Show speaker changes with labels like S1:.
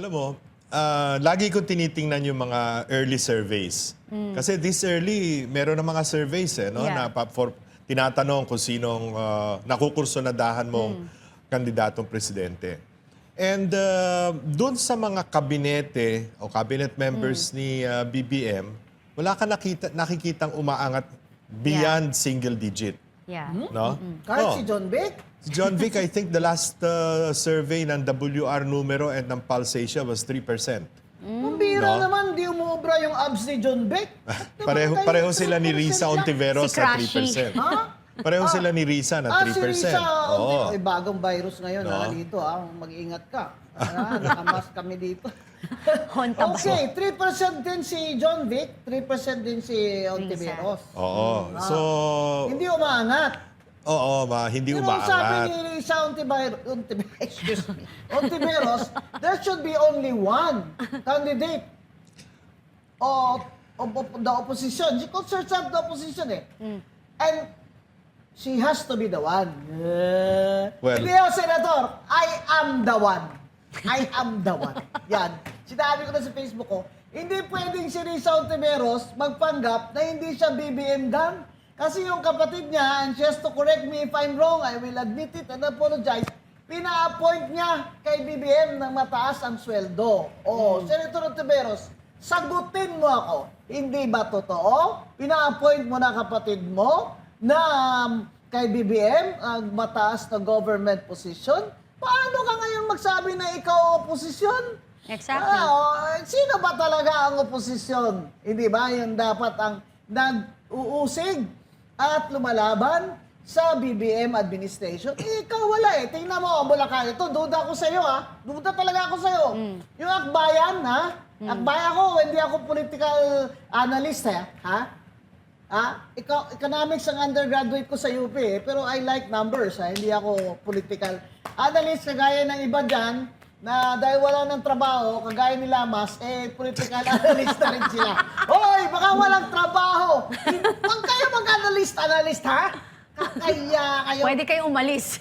S1: Alam mo, lagi kong tinitingnan yung mga early surveys. Kasi this early, meron na mga surveys no,
S2: Yeah.
S1: tinatanong kung sinong nakukursunadahan mong kandidatong presidente. And doon sa mga kabinete o cabinet members ni BBM, wala ka nakikitang umaangat beyond single digit.
S2: Yeah.
S1: No?
S3: Kahit si John Vic?
S1: Si John Vic, I think the last survey ng WR numero and ng Pulse Asia was 3%.
S3: Ang bira
S1: No?
S3: naman, di umuubra yung abs ni John Vic.
S1: Pareho sila ni Risa Ontiveros
S2: Si
S1: na
S2: Crashy.
S1: 3%.
S3: Ha?
S1: Pareho sila ni Risa na 3%.
S3: Si Risa,
S1: Oo.
S3: bagong virus ngayon
S1: No?
S3: dito. Mag-ingat ka. Nakamask kami dito.
S2: Honta ba?
S3: Okay, 3% din si John Vic, 3% din si Ontiveros.
S1: Oo. So,
S3: Hindi umaangat.
S1: hindi
S3: Pero sabi
S1: umaangat.
S3: ni Risa Ontiveros, there should be only one candidate of the opposition. She concerns of the opposition And she has to be the one.
S1: Well-
S3: Hindi ako, Senator. I am the one. I am the one. Yan. Sinabi ko na sa Facebook ko, hindi pwedeng si Risa Ontiveros magpanggap na hindi siya BBM gang. Kasi yung kapatid niya, and she has to correct me if I'm wrong, I will admit it and apologize, pina-appoint niya kay BBM ng mataas ang sweldo. Senator Ontiveros, sagutin mo ako. Hindi ba totoo? Pina-appoint mo na kapatid mo na kay BBM ang mataas na government position? Paano ka ngayon magsabi na ikaw oposisyon?
S2: Exactly.
S3: Sino ba talaga ang oposisyon? Hindi ba yung dapat ang nag-uusig at lumalaban sa BBM administration? Ikaw wala Tingnan mo, Bulacan. Ito, duda ako sa'yo Duda talaga ako sa'yo. Yung Akbayan, Akbayan ako, hindi ako political analyst Economics ang undergraduate ko sa UP pero I like numbers Hindi ako political analyst kagaya ng iba dyan na dahil wala ng trabaho, kagaya ni Lamas, political analyst na rin sila. Hoy, baka walang trabaho. Huwag kayo mag-analyst, ha? Kaya kayo.
S2: Pwede kayo umalis.